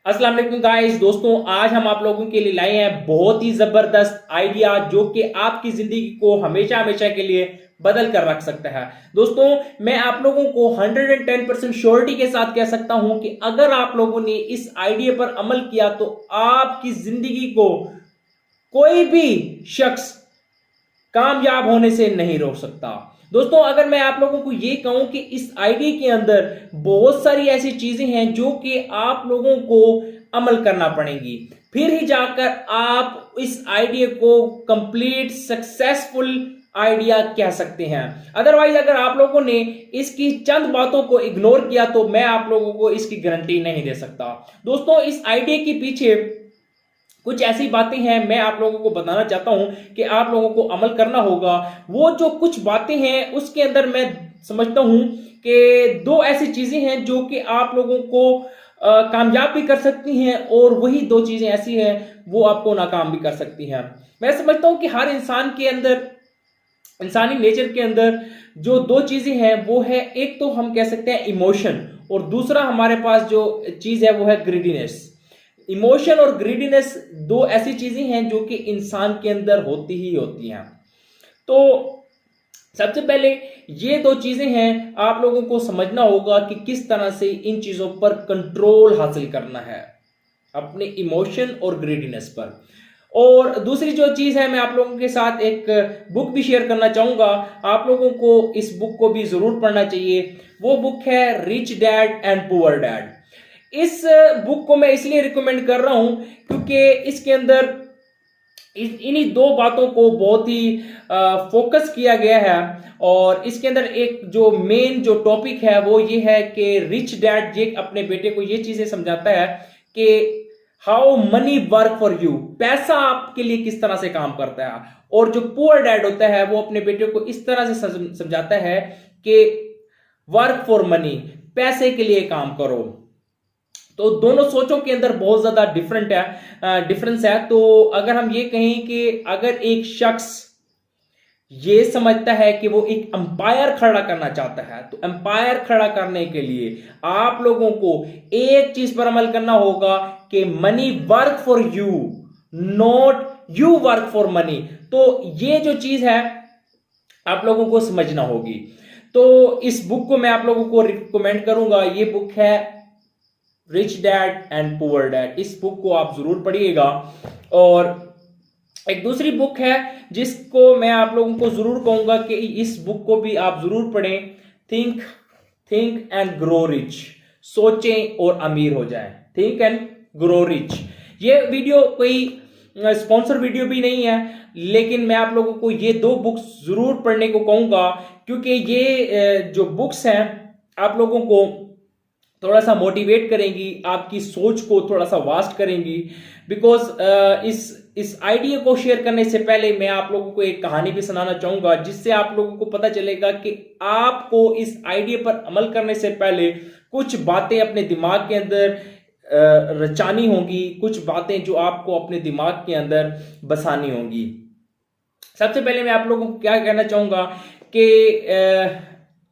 अस्सलाम वालेकुम गाइस। दोस्तों, आज हम आप लोगों के लिए लाए हैं बहुत ही जबरदस्त आइडिया जो कि आपकी जिंदगी को हमेशा हमेशा के लिए बदल कर रख सकता है। दोस्तों, मैं आप लोगों को 110% श्योरिटी के साथ कह सकता हूं कि अगर आप लोगों ने इस आइडिया पर अमल किया तो आपकी जिंदगी को कोई भी शख्स कामयाब होने से नहीं रोक सकता। दोस्तों, अगर मैं आप लोगों को ये कहूं कि इस आइडिया के अंदर बहुत सारी ऐसी चीजें हैं जो कि आप लोगों को अमल करना पड़ेंगी, फिर ही जाकर आप इस आइडिया को कंप्लीट सक्सेसफुल आइडिया कह सकते हैं। अदरवाइज अगर आप लोगों ने इसकी चंद बातों को इग्नोर किया तो मैं आप लोगों को इसकी गारंटी नहीं दे सकता। दोस्तों, इस आइडिया के पीछे कुछ ऐसी बातें हैं मैं आप लोगों को बताना चाहता हूं कि आप लोगों को अमल करना होगा। वो जो कुछ बातें हैं उसके अंदर मैं समझता हूं कि दो ऐसी चीजें हैं जो कि आप लोगों को कामयाब भी कर सकती हैं और वही दो चीजें ऐसी हैं वो आपको नाकाम भी कर सकती हैं। मैं समझता हूं कि हर इंसान के अंदर, इंसानी नेचर के अंदर जो दो चीजें हैं वो है, एक तो हम कह सकते हैं इमोशन, और दूसरा हमारे पास जो चीज है वो है ग्रीडीनेस। इमोशन और ग्रीडीनेस दो ऐसी चीजें हैं जो कि इंसान के अंदर होती ही होती हैं। तो सबसे पहले ये दो चीजें हैं आप लोगों को समझना होगा कि किस तरह से इन चीजों पर कंट्रोल हासिल करना है, अपने इमोशन और ग्रीडीनेस पर। और दूसरी जो चीज है, मैं आप लोगों के साथ एक बुक भी शेयर करना चाहूंगा। आप लोगों को इस बुक को भी जरूर पढ़ना चाहिए। वो बुक है rich dad and poor dad. इस बुक को मैं इसलिए रिकमेंड कर रहा हूं क्योंकि इसके अंदर इन्हीं दो बातों को बहुत ही फोकस किया गया है। और इसके अंदर एक जो मेन जो टॉपिक है वो ये है कि रिच डैड ये अपने बेटे को ये चीजें समझाता है कि how many work for you, पैसा आपके लिए किस तरह से काम करता है। और जो पुअर डैड होता है वो अपने बेटे को इस तरह से समझाता है कि वर्क फॉर मनी, पैसे के लिए काम करो। तो दोनों सोचों के अंदर बहुत ज्यादा डिफरेंस है। तो अगर हम ये कहें कि अगर एक शख्स ये समझता है कि वो एक एम्पायर खड़ा करना चाहता है तो एम्पायर खड़ा करने के लिए आप लोगों को एक चीज पर अमल करना होगा कि money work for you, not you work for money. तो ये जो चीज है आप लोगों को समझना होगी। तो इस बुक को मैं आप लोगों को रिकमेंड करूंगा। ये बुक है rich dad and poor dad. इस बुक को आप जरूर पढ़िएगा। और एक दूसरी बुक है जिसको मैं आप लोगों को जरूर कहूंगा कि इस बुक को भी आप जरूर पढ़ें, think think and grow rich. सोचें और अमीर हो जाएं, थिंक एंड ग्रो रिच। ये वीडियो कोई स्पॉन्सर वीडियो भी नहीं है, लेकिन मैं आप लोगों को ये दो बुक्स जरूर पढ़ने को कहूंगा क्योंकि ये जो बुक्स हैं आप लोगों को थोड़ा सा मोटिवेट करेंगी, आपकी सोच को थोड़ा सा वास्ट करेंगी। बिकॉज इस आइडिया को शेयर करने से पहले मैं आप लोगों को एक कहानी भी सुनाना चाहूंगा जिससे आप लोगों को पता चलेगा कि आपको इस आइडिया पर अमल करने से पहले कुछ बातें अपने दिमाग के अंदर रचानी होंगी, कुछ बातें जो आपको अपने दिमाग के अंदर बसानी होंगी। सबसे पहले मैं आप लोगों को क्या कहना चाहूंगा कि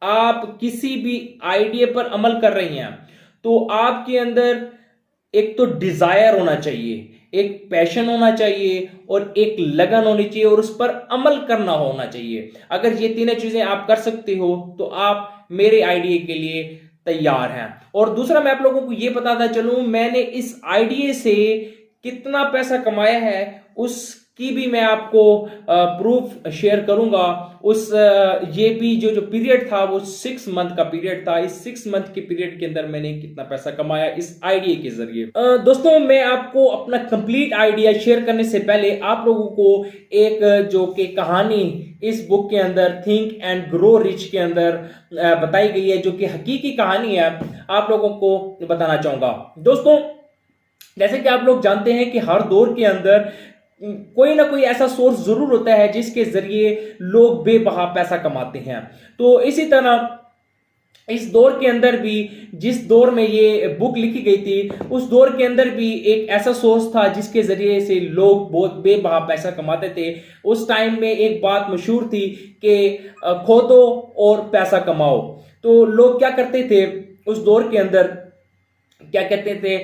आप किसी भी आइडिया पर अमल कर रही हैं तो आपके अंदर एक तो डिजायर होना चाहिए, एक पैशन होना चाहिए और एक लगन होनी चाहिए और उस पर अमल करना होना चाहिए। अगर ये तीनों चीजें आप कर सकते हो तो आप मेरे आइडिया के लिए तैयार हैं। और दूसरा मैं आप लोगों को ये बताता चलूं, मैंने इस आइडिया से कितना पैसा कमाया है उसकी भी मैं आपको प्रूफ शेयर करूंगा। ये भी जो पीरियड था वो 6 मंथ का पीरियड था। इस 6 मंथ के पीरियड के अंदर मैंने कितना पैसा कमाया इस आइडिया के जरिए। दोस्तों, मैं आपको अपना कंप्लीट आइडिया शेयर करने से पहले आप लोगों को एक जो कि कहानी इस बुक के अंदर थिंक एंड ग्रो रिच के अंदर बताई गई है, जो कि हकीकी कहानी है, आप लोगों को बताना चाहूंगा। दोस्तों, जैसे कि आप लोग जानते हैं कि हर दौर के अंदर कोई ना कोई ऐसा सोर्स जरूर होता है जिसके जरिए लोग बेबहा पैसा कमाते हैं। तो इसी तरह इस दौर के अंदर भी, जिस दौर में ये बुक लिखी गई थी उस दौर के अंदर भी एक ऐसा सोर्स था जिसके जरिए से लोग बहुत बेबहा पैसा कमाते थे। उस टाइम में एक बात मशहूर थी कि खोदो और पैसा कमाओ। तो लोग क्या करते थे उस दौर के अंदर क्या कहते थे,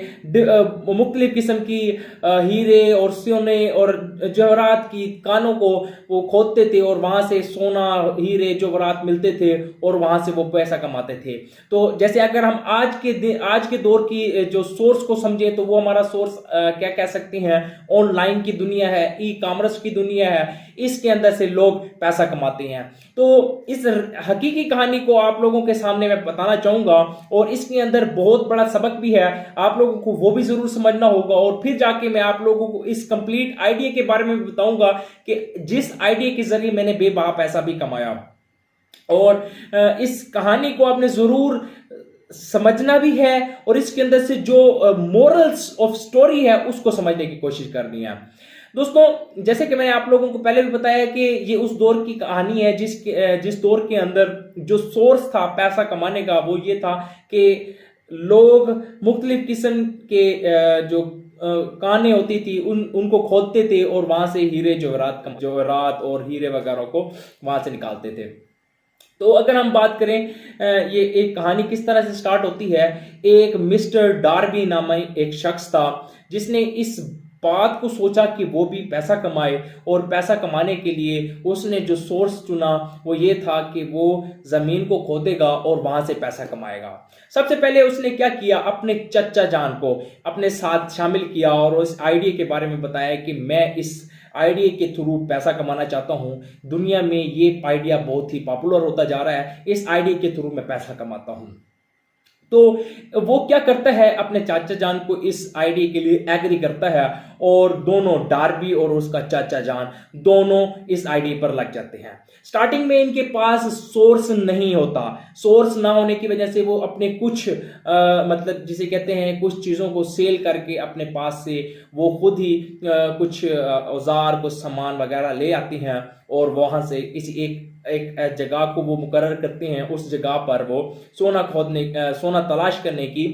मुख्तलिफ किस्म की हीरे और सोने और जवाहरात की कानों को वो खोदते थे और वहां से सोना हीरे जवाहरात मिलते थे और वहां से वो पैसा कमाते थे। तो जैसे अगर हम आज के दौर की जो सोर्स को समझे तो वो हमारा सोर्स क्या कह सकते हैं, ऑनलाइन की दुनिया है, ई कॉमर्स की दुनिया है, इसके अंदर से लोग पैसा कमाते हैं। तो इस हकीकी कहानी को आप लोगों के सामने मैं बताना चाहूंगा और इसके अंदर बहुत बड़ा सबक भी है, आप लोगों को वो भी जरूर समझना होगा और फिर जाके मैं आप लोगों को इस कंप्लीट आइडिया के बारे में बताऊंगा कि जिस आइडिया के जरिए मैंने बेबाक पैसा भी कमाया। और इस कहानी को आपने जरूर समझना भी है और इसके अंदर से जो मोरल्स ऑफ स्टोरी है उसको समझने की कोशिश करनी है। दोस्तों जैसे कि मैंने आप लोगों को पहले भी बताया कि ये उस दौर की कहानी है जिस दौर के अंदर जो सोर्स था पैसा कमाने का वो ये था कि लोग मुख्तलिफ किस्म के जो कानें होती थी उनको खोदते थे और वहां से हीरे जवाहरात और हीरे वगैरह को वहां से निकालते थे। तो अगर हम बात करें ये एक कहानी किस तरह से स्टार्ट होती है, एक मिस्टर डार्बी नामक एक शख्स था जिसने इस बात को सोचा कि वो भी पैसा कमाए और पैसा कमाने के लिए उसने जो सोर्स चुना वो ये था कि वो जमीन को खोदेगा और वहां से पैसा कमाएगा। सबसे पहले उसने क्या किया, अपने चचा जान को अपने साथ शामिल किया और उस आइडिया के बारे में बताया कि मैं इस आइडिया के थ्रू पैसा कमाना चाहता हूं, दुनिया में ये आइडिया बहुत ही पॉपुलर होता जा रहा है, इस आइडिया के थ्रू मैं पैसा कमाता हूं। तो वो क्या करता है, अपने चाचा जान को इस आइडिया के लिए एग्री करता है और दोनों डार्बी और उसका चाचा जान दोनों इस आइडिया पर लग जाते हैं। स्टार्टिंग में इनके पास सोर्स नहीं होता, सोर्स ना होने की वजह से वो अपने कुछ मतलब जिसे कहते हैं कुछ चीज़ों को सेल करके अपने पास से वो खुद ही कुछ औजार कुछ सामान वगैरह ले आती हैं और वहां से किसी एक जगह को वो मुकर्रर करते हैं, उस जगह पर वो सोना तलाश करने की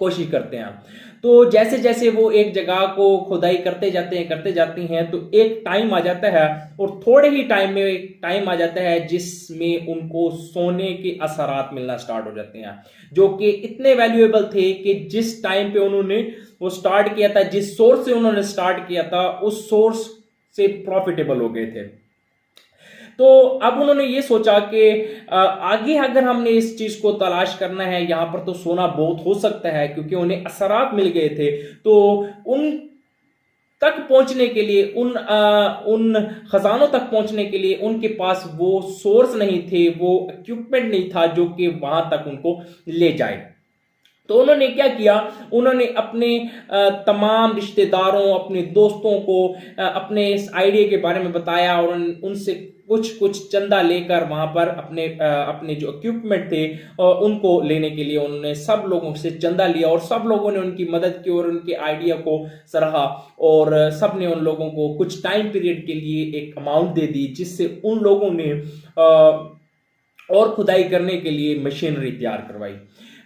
कोशिश करते हैं। तो जैसे जैसे वो एक जगह को खुदाई करते जाते हैं तो एक टाइम आ जाता है और थोड़े ही टाइम में एक टाइम आ जाता है जिसमें उनको सोने के असरात मिलना स्टार्ट हो जाते हैं, जो कि इतने वैल्यूएबल थे कि जिस टाइम पे उन्होंने वो स्टार्ट किया था, जिस सोर्स से उन्होंने स्टार्ट किया था उस सोर्स से प्रॉफिटेबल हो गए थे। तो अब उन्होंने ये सोचा कि आगे अगर हमने इस चीज को तलाश करना है, यहां पर तो सोना बहुत हो सकता है क्योंकि उन्हें असरात मिल गए थे। तो उन तक पहुंचने के लिए उन खजानों तक पहुंचने के लिए उनके पास वो सोर्स नहीं थे, वो इक्विपमेंट नहीं था जो कि वहां तक उनको ले जाए। तो उन्होंने क्या किया, उन्होंने अपने तमाम रिश्तेदारों अपने दोस्तों को अपने इस आइडिया के बारे में बताया और उनसे कुछ चंदा लेकर वहां पर अपने जो इक्विपमेंट थे उनको लेने के लिए उन्होंने सब लोगों से चंदा लिया और सब लोगों ने उनकी मदद की और उनके आइडिया को सराहा और सब ने उन लोगों को कुछ टाइम पीरियड के लिए एक अमाउंट दे दी जिससे उन लोगों ने और खुदाई करने के लिए मशीनरी तैयार करवाई।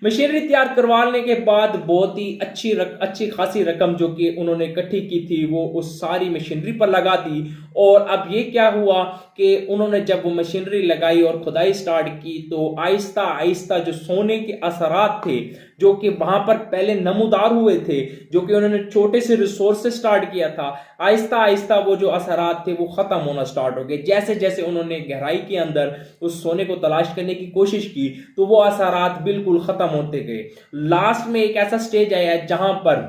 मशीनरी तैयार करवाने के बाद बहुत ही अच्छी खासी रकम जो कि उन्होंने इकट्ठी की थी वो उस सारी मशीनरी पर लगा दी। और अब ये क्या हुआ कि उन्होंने जब वो मशीनरी लगाई और खुदाई स्टार्ट की तो आहिस्ता आहिस्ता जो सोने के असरात थे जो कि वहां पर पहले नमूदार हुए थे, जो कि उन्होंने छोटे से रिसोर्स से स्टार्ट किया था, आहिस्ता आहिस्ता वो जो असरात थे वो खत्म होना स्टार्ट हो गए। जैसे जैसे उन्होंने गहराई के अंदर उस सोने को तलाश करने की कोशिश की तो वो असरात बिल्कुल खत्म होते गए। लास्ट में एक ऐसा स्टेज आया जहां पर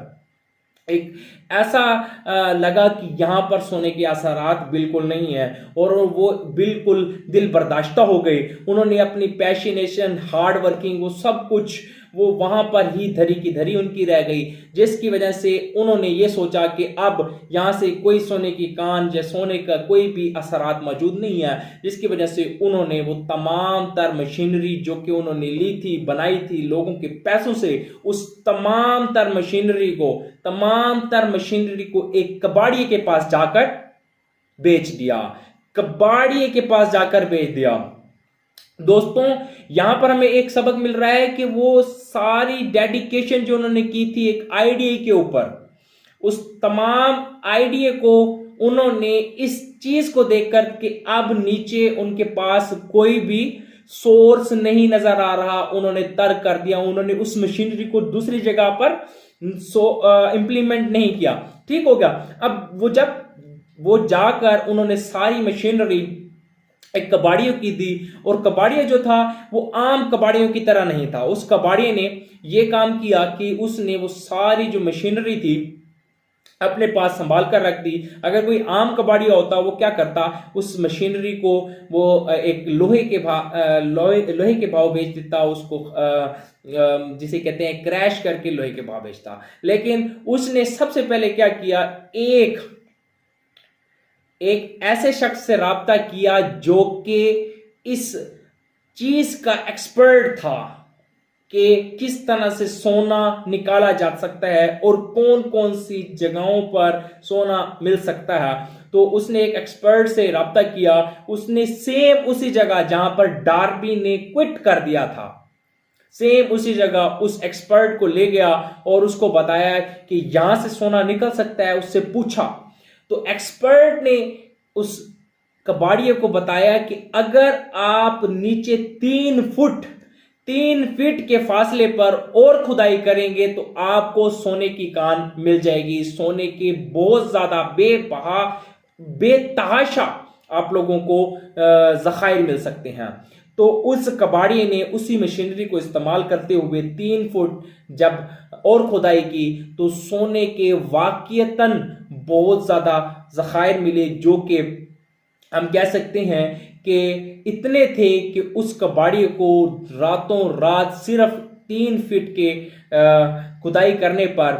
एक ऐसा लगा कि यहां पर सोने के असरात बिल्कुल नहीं है और वो बिल्कुल दिल बर्दाश्त हो गई। उन्होंने अपनी पैशनेशन हार्ड वर्किंग वो सब कुछ वो वहां पर ही धरी की धरी उनकी रह गई, जिसकी वजह से उन्होंने ये सोचा कि अब यहां से कोई सोने की कान या सोने का कोई भी असरात मौजूद नहीं है, जिसकी वजह से उन्होंने वो तमाम तर मशीनरी जो कि उन्होंने ली थी बनाई थी लोगों के पैसों से, उस तमाम तर मशीनरी को एक कबाड़िए के पास जाकर बेच दिया। कबाड़िए के पास जाकर बेच दिया। दोस्तों यहां पर हमें एक सबक मिल रहा है कि वो सारी डेडिकेशन जो उन्होंने की थी एक आइडिया के ऊपर, उस तमाम आइडिया को उन्होंने इस चीज को देखकर कि अब नीचे उनके पास कोई भी सोर्स नहीं नजर आ रहा, उन्होंने तर्क कर दिया, उन्होंने उस मशीनरी को दूसरी जगह पर इंप्लीमेंट नहीं किया। ठीक हो गया। अब जब वो जाकर उन्होंने सारी मशीनरी एक कबाड़ियों की दी, और कबाड़िया जो था वो आम कबाड़ियों की तरह नहीं था। उस कबाड़िए ने ये काम किया कि उसने वो सारी जो मशीनरी थी अपने पास संभाल कर रख दी। अगर कोई आम कबाड़िया होता वो क्या करता, उस मशीनरी को वो एक लोहे के भाव बेच देता, उसको जिसे कहते हैं क्रैश करके लोहे के भाव बेचता। लेकिन उसने सबसे पहले क्या किया, एक ऐसे शख्स से राब्ता किया जो कि इस चीज का एक्सपर्ट था कि किस तरह से सोना निकाला जा सकता है और कौन कौन सी जगहों पर सोना मिल सकता है। तो उसने एक एक्सपर्ट से राब्ता किया। उसने सेम उसी जगह जहां पर डार्बी ने क्विट कर दिया था, सेम उसी जगह उस एक्सपर्ट को ले गया और उसको बताया कि यहां से सोना निकल सकता है। उससे पूछा तो एक्सपर्ट ने उस कबाड़िए को बताया कि अगर आप नीचे 3 फीट के फासले पर और खुदाई करेंगे तो आपको सोने की कान मिल जाएगी। सोने के बहुत ज्यादा बेतहाशा आप लोगों को जखायर मिल सकते हैं। तो उस कबाड़िए ने उसी मशीनरी को इस्तेमाल करते हुए 3 फुट जब और खुदाई की तो सोने के वाकईतन बहुत ज्यादा जखायर मिले, जो कि हम कह सकते हैं कि इतने थे कि उस कबाड़िए को रातों रात सिर्फ 3 फीट के खुदाई करने पर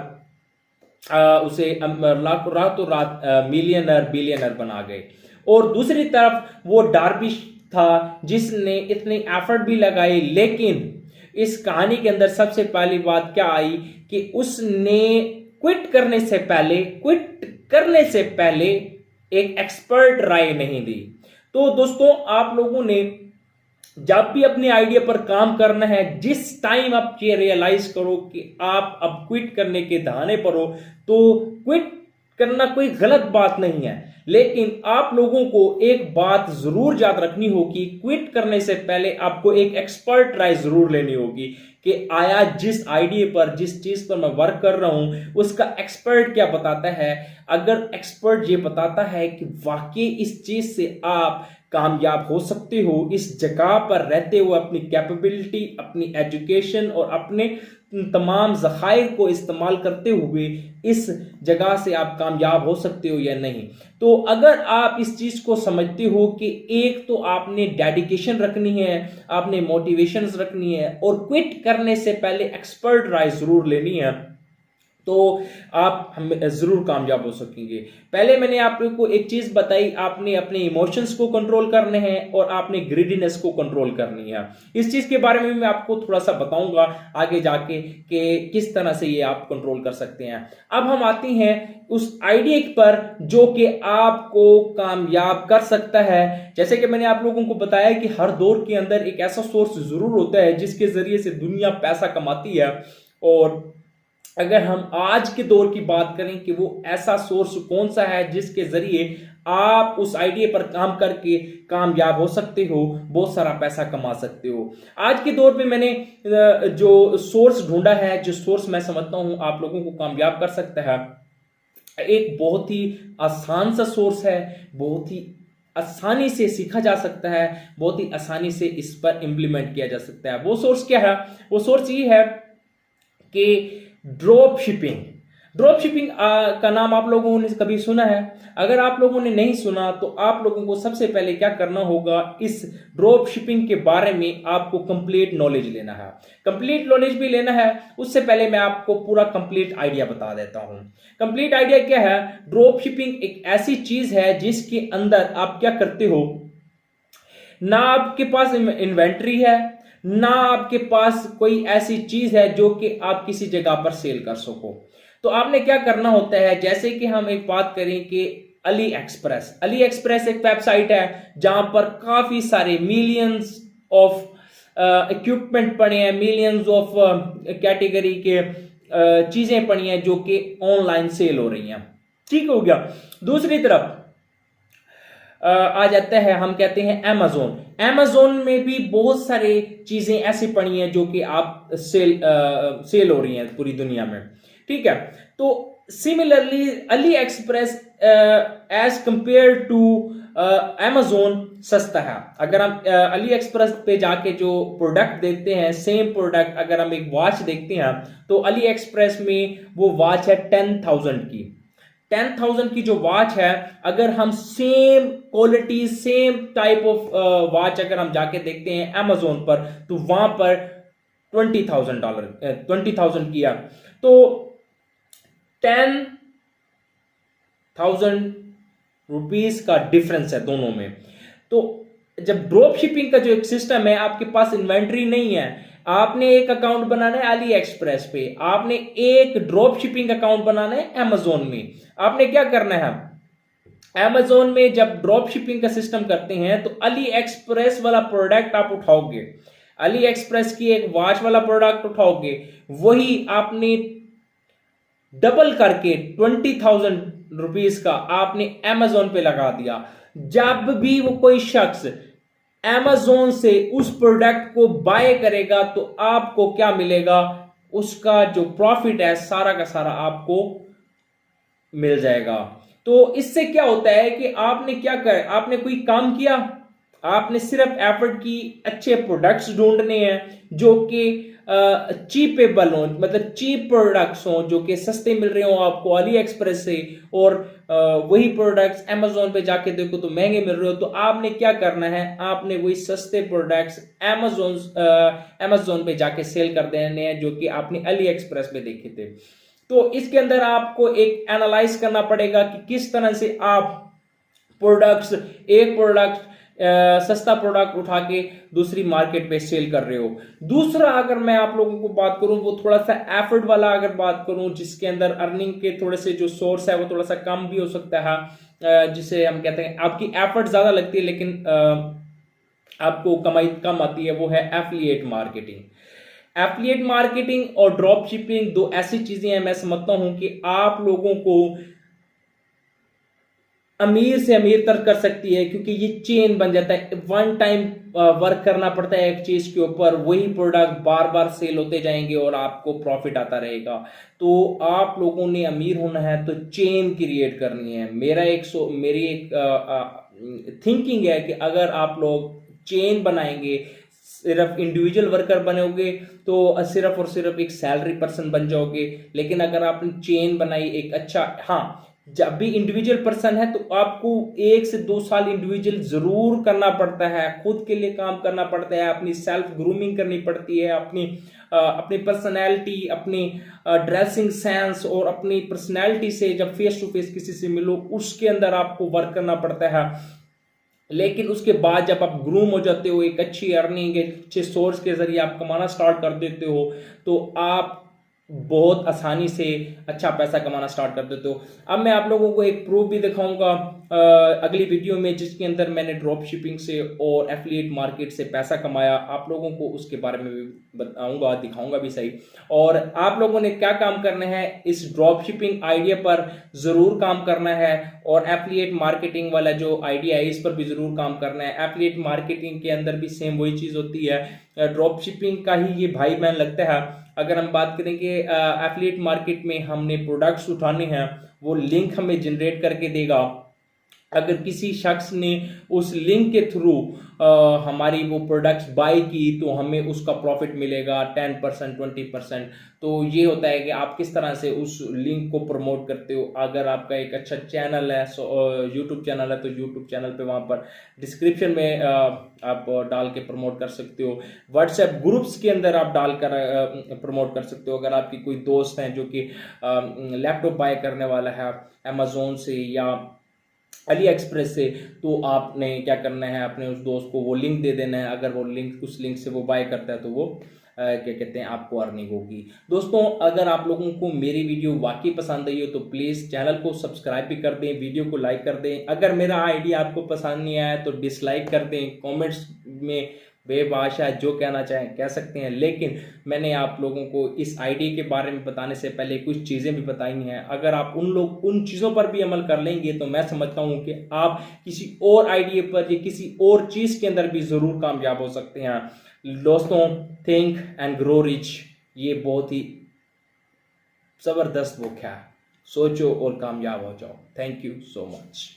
उसे रातों रात मिलियनर बिलियनर बना गए। और दूसरी तरफ वो डार्बी था जिसने इतने एफर्ट भी लगाए, लेकिन इस कहानी के अंदर सबसे पहली बात क्या आई कि उसने क्विट करने से पहले एक एक्सपर्ट राय नहीं दी। तो दोस्तों, आप लोगों ने जब भी अपने आइडिया पर काम करना है, जिस टाइम आप ये रियलाइज करो कि आप अब क्विट करने के दहाने पर हो, तो क्विट करना कोई गलत बात नहीं है। लेकिन आप लोगों को एक बात जरूर याद रखनी होगी, क्विट करने से पहले आपको एक एक्सपर्ट राय जरूर लेनी होगी कि आया जिस आइडिया पर, जिस चीज पर मैं वर्क कर रहा हूं, उसका एक्सपर्ट क्या बताता है। अगर एक्सपर्ट ये बताता है कि वाकई इस चीज से आप कामयाब हो सकते हो, इस जगह पर रहते हुए अपनी कैपेबिलिटी, अपनी एजुकेशन और अपने तमाम ज़खायर को इस्तेमाल करते हुए इस जगह से आप कामयाब हो सकते हो या नहीं। तो अगर आप इस चीज़ को समझते हो कि एक तो आपने डेडिकेशन रखनी है, आपने मोटिवेशंस रखनी है, और क्विट करने से पहले एक्सपर्ट राय ज़रूर लेनी है, तो आप हम जरूर कामयाब हो सकेंगे। पहले मैंने आपको एक चीज बताई, आपने अपने इमोशंस को कंट्रोल करने हैं और आपने ग्रीडीनेस को कंट्रोल करनी है। इस चीज के बारे में मैं आपको थोड़ा सा बताऊंगा आगे जाके कि किस तरह से ये आप कंट्रोल कर सकते हैं। अब हम आते हैं उस आइडिया पर जो कि आपको कामयाब कर सकता है। जैसे कि मैंने आप लोगों को बताया कि हर दौर के अंदर एक ऐसा सोर्स जरूर होता है जिसके जरिए से दुनिया पैसा कमाती है। और अगर हम आज के दौर की बात करें कि वो ऐसा सोर्स कौन सा है जिसके जरिए आप उस आइडिया पर काम करके कामयाब हो सकते हो, बहुत सारा पैसा कमा सकते हो। आज के दौर पे मैंने जो सोर्स ढूंढा है, जो सोर्स मैं समझता हूं आप लोगों को कामयाब कर सकता है, एक बहुत ही आसान सा सोर्स है, बहुत ही आसानी से सीखा जा सकता है, बहुत ही आसानी से इस पर इंप्लीमेंट किया जा सकता है। वो सोर्स क्या है? वो सोर्स ये है कि ड्रॉप शिपिंग का नाम आप लोगों ने कभी सुना है? अगर आप लोगों ने नहीं सुना तो आप लोगों को सबसे पहले क्या करना होगा, इस ड्रॉप शिपिंग के बारे में आपको कंप्लीट नॉलेज लेना है। कंप्लीट नॉलेज भी लेना है, उससे पहले मैं आपको पूरा कंप्लीट आइडिया बता देता हूं। कंप्लीट आइडिया क्या है? ड्रॉप शिपिंग एक ऐसी चीज है जिसके अंदर आप क्या करते हो, ना आपके पास इन्वेंट्री है, ना आपके पास कोई ऐसी चीज है जो कि आप किसी जगह पर सेल कर सको। तो आपने क्या करना होता है, जैसे कि हम एक बात करें कि अली एक्सप्रेस एक वेबसाइट है जहां पर काफी सारे मिलियंस ऑफ इक्विपमेंट पड़े हैं, मिलियंस ऑफ कैटेगरी के चीजें पड़ी हैं जो कि ऑनलाइन सेल हो रही हैं। ठीक हो गया। दूसरी तरफ आ जाता है, हम कहते हैं अमेजोन। अमेजोन में भी बहुत सारी चीजें ऐसी पड़ी हैं जो कि आप सेल हो रही हैं पूरी दुनिया में, ठीक है। तो similarly AliExpress as compare to Amazon सस्ता है। अगर हम अली एक्सप्रेस पे जाके जो प्रोडक्ट देखते हैं, सेम प्रोडक्ट अगर हम एक वॉच देखते हैं तो अली एक्सप्रेस में वो वॉच है 10,000 की। 10,000 की जो वॉच है, अगर हम same quality same type of watch अगर हम जाके देखते हैं अमेजोन पर, तो वहां पर $20,000 20,000 किया, तो 10,000 रुपीस का डिफरेंस है दोनों में। तो जब ड्रॉप शिपिंग का जो एक सिस्टम है, आपके पास इन्वेंट्री नहीं है, आपने एक अकाउंट बनाना है अली एक्सप्रेस पे, आपने एक ड्रॉप शिपिंग अकाउंट बनाना है अमेजोन में। आपने क्या करना है, अमेजोन में जब ड्रॉप शिपिंग का सिस्टम करते हैं तो अली एक्सप्रेस वाला प्रोडक्ट आप उठाओगे, अली एक्सप्रेस की एक वॉच वाला प्रोडक्ट उठाओगे, वही आपने डबल करके 20,000 रुपीस का आपने अमेजोन पे लगा दिया। जब भी वो कोई शख्स अमेजोन से उस प्रोडक्ट को बाय करेगा तो आपको क्या मिलेगा, उसका जो प्रॉफिट है सारा का सारा आपको मिल जाएगा। तो इससे क्या होता है कि आपने क्या कर, आपने कोई काम किया, आपने सिर्फ एफर्ट की अच्छे प्रोडक्ट्स ढूंढने हैं जो कि चीपेबल हो, मतलब चीप प्रोडक्ट्स हो जो कि सस्ते मिल रहे हो आपको अली एक्सप्रेस से, और वही प्रोडक्ट्स अमेजोन पे जाके देखो तो महंगे मिल रहे हो। तो आपने क्या करना है, आपने वही सस्ते प्रोडक्ट्स अमेजोन पे जाके सेल कर देने हैं जो कि आपने अली एक्सप्रेस पे देखे थे। तो इसके अंदर आपको एक एनालाइज करना पड़ेगा कि किस तरह से आप प्रोडक्ट्स, एक प्रोडक्ट सस्ता प्रोडक्ट उठा के दूसरी मार्केट पे सेल कर रहे हो। दूसरा अगर मैं आप लोगों को बात करूं, वो थोड़ा सा एफर्ट वाला अगर बात करूं, जिसके अंदर अर्निंग के थोड़े से जो सोर्स है वो थोड़ा सा कम भी हो सकता है, जिसे हम कहते हैं आपकी एफर्ट ज्यादा लगती है लेकिन आपको कमाई कम आती है, वो है एफिलिएट मार्केटिंग। एफिलिएट मार्केटिंग और ड्रॉप शिपिंग दो ऐसी चीजें हैं, मैं समझता हूं कि आप लोगों को अमीर से अमीर तक कर सकती है, क्योंकि ये चेन बन जाता है। वन टाइम वर्क करना पड़ता है एक चीज के ऊपर, वही प्रोडक्ट बार बार सेल होते जाएंगे और आपको प्रॉफिट आता रहेगा। तो आप लोगों ने अमीर होना है तो चेन क्रिएट करनी है। मेरी एक थिंकिंग है कि अगर आप लोग चेन बनाएंगे, सिर्फ इंडिविजुअल वर्कर बनोगे तो सिर्फ और सिर्फ एक सैलरी पर्सन बन जाओगे। लेकिन अगर आपने चेन बनाई एक अच्छा, हाँ, जब भी इंडिविजुअल पर्सन है तो आपको 1 से 2 साल इंडिविजुअल जरूर करना पड़ता है, खुद के लिए काम करना पड़ता है, अपनी सेल्फ ग्रूमिंग करनी पड़ती है, अपनी पर्सनैलिटी, अपनी ड्रेसिंग सेंस और अपनी पर्सनैलिटी से जब फेस टू फेस किसी से मिलो उसके अंदर आपको वर्क करना पड़ता है। लेकिन उसके बाद जब आप ग्रूम हो जाते हो, एक अच्छी अर्निंग, एक अच्छे सोर्स के जरिए आप कमाना स्टार्ट कर देते हो, तो आप बहुत आसानी से अच्छा पैसा कमाना स्टार्ट कर देते हो। अब मैं आप लोगों को एक प्रूफ भी दिखाऊंगा अगली वीडियो में, जिसके अंदर मैंने ड्रॉप शिपिंग से और एफिलिएट मार्केट से पैसा कमाया। आप लोगों को उसके बारे में भी बताऊंगा, दिखाऊंगा भी सही। और आप लोगों ने क्या काम करना है, इस ड्रॉप शिपिंग आइडिया पर जरूर काम करना है, और एफिलिएट मार्केटिंग वाला जो आइडिया है इस पर भी जरूर काम करना है। एफिलिएट मार्केटिंग के अंदर भी सेम वही चीज होती है, ड्रॉप शिपिंग का ही ये भाई बहन लगता है। अगर हम बात करेंगे एफिलिएट मार्केट में हमने प्रोडक्ट्स उठाने हैं, वो लिंक हमें जनरेट करके देगा। अगर किसी शख्स ने उस लिंक के थ्रू हमारी वो प्रोडक्ट्स बाय की तो हमें उसका प्रॉफिट मिलेगा 10%, 20%। तो ये होता है कि आप किस तरह से उस लिंक को प्रमोट करते हो। अगर आपका एक अच्छा चैनल है, यूट्यूब चैनल है, तो यूट्यूब चैनल पे वहाँ पर डिस्क्रिप्शन में आप डाल के प्रमोट कर सकते हो। व्हाट्सएप ग्रुप्स के अंदर आप डालकर प्रमोट कर सकते हो। अगर आपकी कोई दोस्त हैं जो कि लैपटॉप बाय करने वाला है अमेजोन से या अली एक्सप्रेस से, तो आपने क्या करना है, अपने उस दोस्त को वो लिंक दे देना है। अगर वो लिंक, उस लिंक से वो बाय करता है तो वो क्या कहते हैं, आपको अर्निंग होगी। दोस्तों, अगर आप लोगों को मेरी वीडियो वाकई पसंद आई हो तो प्लीज़ चैनल को सब्सक्राइब भी कर दें, वीडियो को लाइक कर दें। अगर मेरा आइडिया आपको पसंद नहीं आया तो डिसलाइक कर दें, कमेंट्स में बेभाषा, जो कहना चाहें कह सकते हैं, लेकिन मैंने आप लोगों को इस आइडिया के बारे में बताने से पहले कुछ चीज़ें भी बताई हैं। अगर आप उन चीज़ों पर भी अमल कर लेंगे तो मैं समझता हूँ कि आप किसी और आइडिया पर या किसी और चीज़ के अंदर भी ज़रूर कामयाब हो सकते हैं। दोस्तों, थिंक एंड ग्रो रिच, ये बहुत ही ज़बरदस्त बुक है। सोचो और कामयाब हो जाओ। Thank you so much.